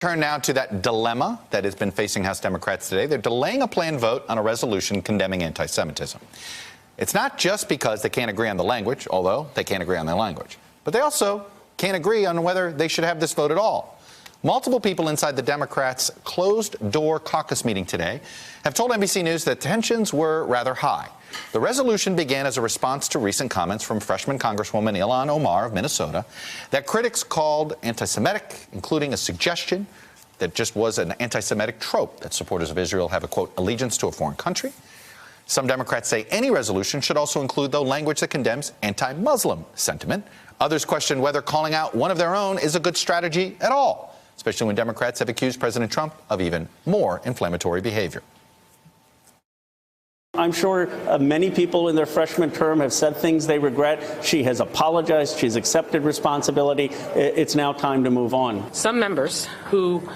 Turn now to that dilemma that has been facing House Democrats today. They're delaying a planned vote on a resolution condemning anti-Semitism. It's not just because they can't agree on the language, although they can't agree on the language, but they also can't agree on whether they should have this vote at all. Multiple people inside the Democrats' closed-door caucus meeting today have told NBC News that tensions were rather high. The resolution began as a response to recent comments from freshman Congresswoman Ilhan Omar of Minnesota that critics called anti-Semitic, including a suggestion that just was an anti-Semitic trope that supporters of Israel have a, quote, allegiance to a foreign country. Some Democrats say any resolution should also include, though, language that condemns anti-Muslim sentiment. Others question whether calling out one of their own is a good strategy at all, especially when Democrats have accused President Trump of even more inflammatory behavior. I'm sure many people in their freshman term have said things they regret. She has apologized. She's accepted responsibility. It's now time to move on. Some members who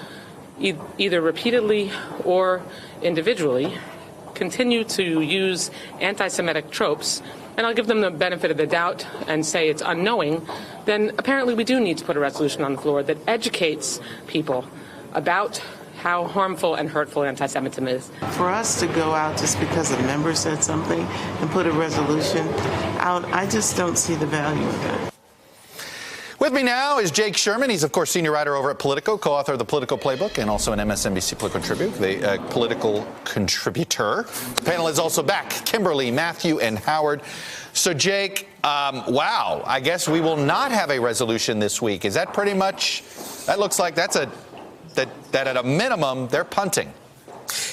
either repeatedly or individually continue to use anti-Semitic tropes, and I'll give them the benefit of the doubt and say it's unknowing, then apparently we do need to put a resolution on the floor that educates people about how harmful and hurtful anti-Semitism is. For us to go out just because a member said something and put a resolution out, I just don't see the value of that. With me now is Jake Sherman. He's, of course, senior writer over at Politico, co-author of the Politico Playbook, and also an MSNBC political contributor. The panel is also back. Kimberly, Matthew, and Howard. So, Jake, wow, I guess we will not have a resolution this week. Is that pretty much, that looks like that's that at a minimum, they're punting.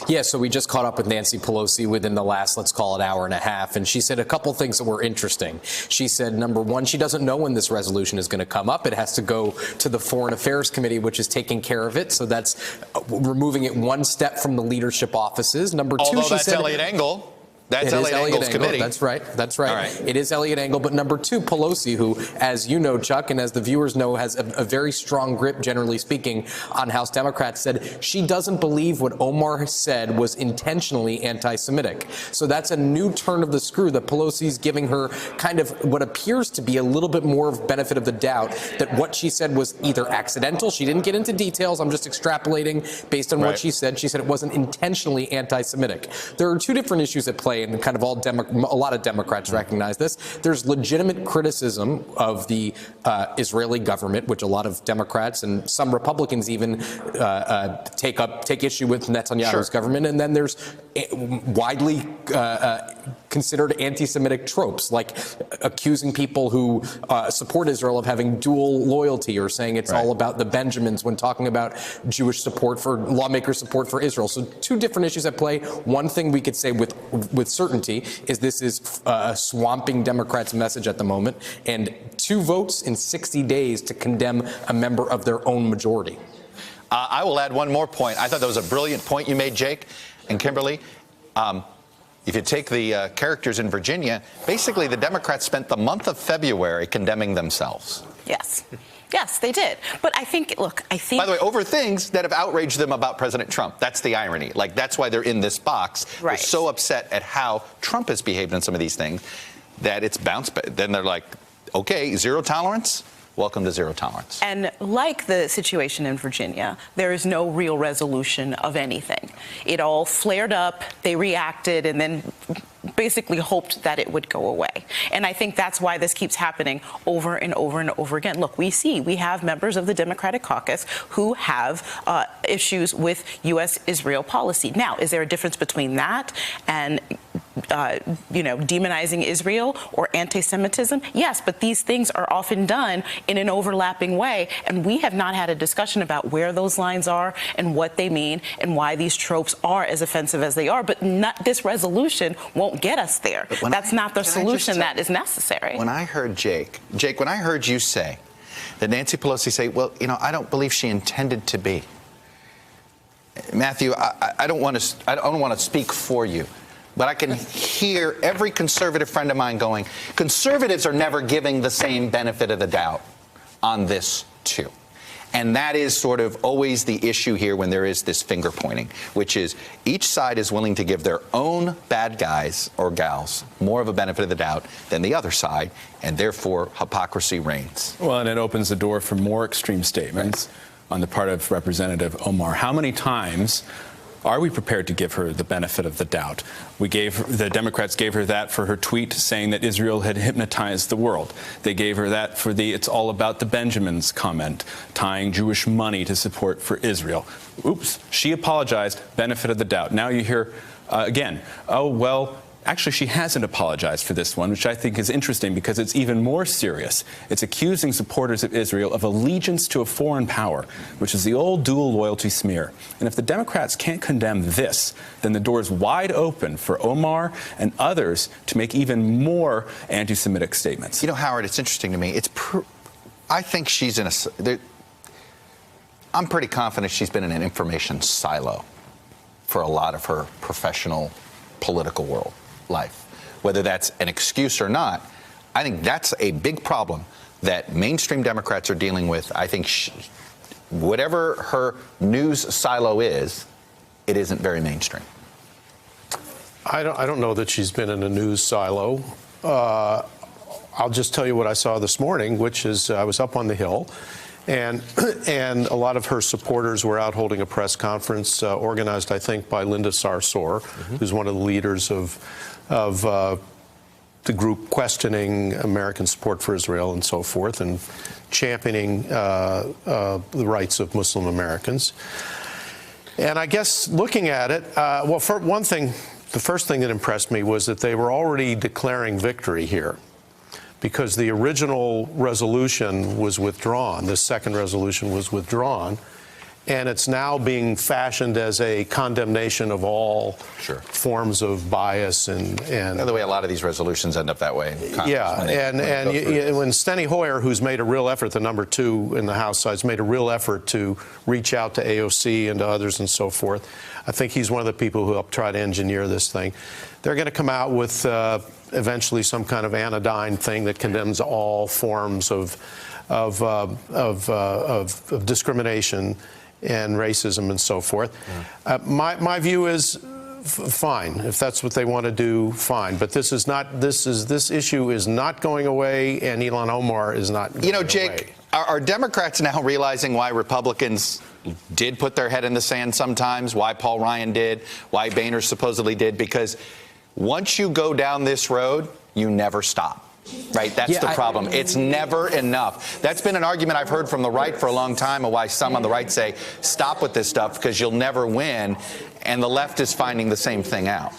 Yeah, so we just caught up with Nancy Pelosi within the last, let's call it, hour and a half, and she said a couple things that were interesting. She said, number one, she doesn't know when this resolution is going to come up. It has to go to the Foreign Affairs Committee, which is taking care of it, so that's removing it one step from the leadership offices. Number two, although she that's said, Eliot Engel. That's Eliot Engel's committee. That's right. That's right. All right. It is Eliot Engel. But number two, Pelosi, who, as you know, Chuck, and as the viewers know, has a very strong grip, generally speaking, on House Democrats, said she doesn't believe what Omar said was intentionally anti-Semitic. So that's a new turn of the screw that Pelosi's giving her kind of what appears to be a little bit more of benefit of the doubt that what she said was either accidental. She didn't get into details. I'm just extrapolating based on what she said. She said it wasn't intentionally anti-Semitic. There are two different issues at play, and kind of a lot of Democrats recognize this. There's legitimate criticism of the Israeli government, which a lot of Democrats and some Republicans even take issue with Netanyahu's government. And then there's widely considered anti-Semitic tropes, like accusing people who support Israel of having dual loyalty, or saying it's all about the Benjamins when talking about Jewish support for lawmakers' support for Israel. So two different issues at play. One thing we could say with certainty is this is swamping Democrats' message at the moment, and 2 votes in 60 days to condemn a member of their own majority. I will add one more point. I thought that was a brilliant point you made, Jake and Kimberly. If you take the characters in Virginia, basically the Democrats spent the month of February condemning themselves. Yes. Yes, they did. But I think, look, By the way, over things that have outraged them about President Trump. That's the irony. Like, that's why they're in this box. Right. They're so upset at how Trump has behaved in some of these things that it's bounced back. Then they're like, okay, zero tolerance? Welcome to zero tolerance. And like the situation in Virginia, there is no real resolution of anything. It all flared up, they reacted, and then basically hoped that it would go away. And I think that's why this keeps happening over and over and over again. Look, we have members of the Democratic caucus who have issues with U.S.-Israel policy. Now, is there a difference between that and demonizing Israel or anti-Semitism? Yes, but these things are often done in an overlapping way, and we have not had a discussion about where those lines are and what they mean and why these tropes are as offensive as they are. But this resolution won't get us there. That's not the solution that is necessary. When I heard Jake, when I heard you say that Nancy Pelosi say, well, I don't believe she intended to be. Matthew, I don't want to speak for you, but I can hear every conservative friend of mine going, conservatives are never giving the same benefit of the doubt on this, too. And that is sort of always the issue here when there is this finger pointing, which is each side is willing to give their own bad guys or gals more of a benefit of the doubt than the other side, and therefore hypocrisy reigns. Well, and it opens the door for more extreme statements. on the part of Representative Omar. How many times are we prepared to give her the benefit of the doubt? The Democrats gave her that for her tweet saying that Israel had hypnotized the world. They gave her that for the "it's all about the Benjamins" comment, tying Jewish money to support for Israel. Oops, she apologized, benefit of the doubt. Now you hear again, oh, well, actually, she hasn't apologized for this one, which I think is interesting because it's even more serious. It's accusing supporters of Israel of allegiance to a foreign power, which is the old dual loyalty smear. And if the Democrats can't condemn this, then the door is wide open for Omar and others to make even more anti-Semitic statements. You know, Howard, it's interesting to me. I think she's in I'm pretty confident she's been in an information silo for a lot of her professional political world life. Whether that's an excuse or not, I think that's a big problem that mainstream Democrats are dealing with. I think whatever her news silo is, it isn't very mainstream. I don't know that she's been in a news silo. I'll just tell you what I saw this morning, which is I was up on the Hill, and a lot of her supporters were out holding a press conference organized, I think, by Linda Sarsour, who's one of the leaders of the group questioning American support for Israel and so forth, and championing the rights of Muslim Americans. And I guess looking at it, well, for one thing, the first thing that impressed me was that they were already declaring victory here, because the original resolution was withdrawn. The second resolution was withdrawn, and it's now being fashioned as a condemnation of all forms of bias and By the way, a lot of these resolutions end up that way. Yeah, and when Steny Hoyer, who's made a real effort, the number 2 in the House side, has made a real effort to reach out to AOC and to others and so forth. I think he's one of the people who helped try to engineer this thing. They're going to come out with eventually some kind of anodyne thing that condemns all forms of discrimination and racism and so forth. My view is fine. If that's what they want to do, fine. But this issue is not going away, and Ilhan Omar is not going away. You know, Jake, are Democrats now realizing why Republicans did put their head in the sand sometimes, why Paul Ryan did, why Boehner supposedly did? Because once you go down this road, you never stop. Right? That's the problem. It's never enough. That's been an argument I've heard from the right for a long time, of why some on the right say, stop with this stuff because you'll never win. And the left is finding the same thing out.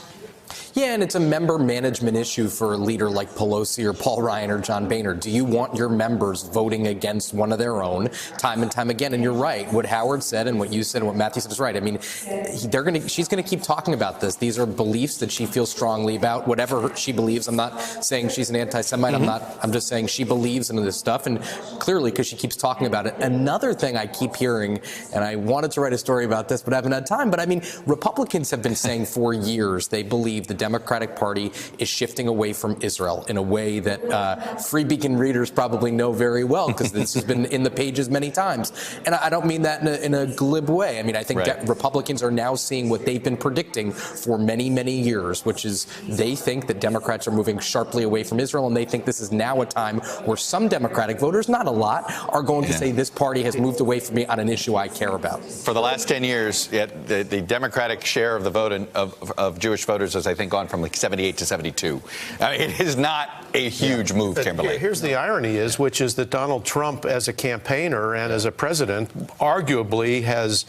Yeah, and it's a member management issue for a leader like Pelosi or Paul Ryan or John Boehner. Do you want your members voting against one of their own time and time again? And you're right. What Howard said and what you said and what Matthew said is right. I mean, she's going to keep talking about this. These are beliefs that she feels strongly about, whatever she believes. I'm not saying she's an anti-Semite. I'm just saying she believes in this stuff. And clearly, because she keeps talking about it. Another thing I keep hearing, and I wanted to write a story about this, but I haven't had time. But I mean, Republicans have been saying for years they believe the Democratic Party is shifting away from Israel in a way that Free Beacon readers probably know very well, because this has been in the pages many times. And I don't mean that in a glib way. I mean, I think Republicans are now seeing what they've been predicting for many, many years, which is they think that Democrats are moving sharply away from Israel, and they think this is now a time where some Democratic voters, not a lot, are going to say this party has moved away from me on an issue I care about. For the last 10 years, the Democratic share of the vote of Jewish voters has, I think, gone from like 78 to 72. I mean, it is not a huge move, Kimberly. Here's the irony which is that Donald Trump, as a campaigner and as a president, arguably has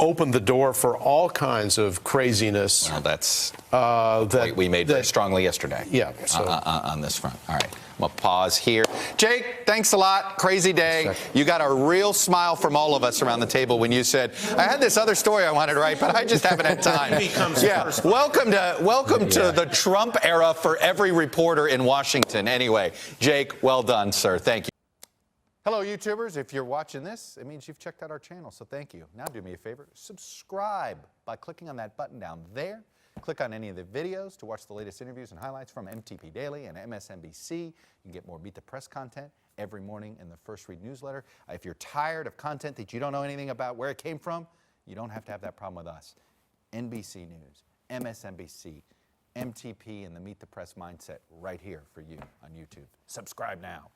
opened the door for all kinds of craziness. Well, that's that we made very strongly yesterday. Yeah. So. On this front. All right. We'll pause here. Jake, thanks a lot. Crazy day. You got a real smile from all of us around the table when you said, I had this other story I wanted to write, but I just haven't had time. Welcome to the Trump era for every reporter in Washington. Anyway, Jake, well done, sir. Thank you. Hello, YouTubers. If you're watching this, it means you've checked out our channel, so thank you. Now do me a favor. Subscribe by clicking on that button down there. Click on any of the videos to watch the latest interviews and highlights from MTP Daily and MSNBC. You can get more Beat the Press content every morning in the First Read newsletter. If you're tired of content that you don't know anything about where it came from, you don't have to have that problem with us. NBC News, MSNBC, MTP, and the Meet the Press mindset right here for you on YouTube. Subscribe now.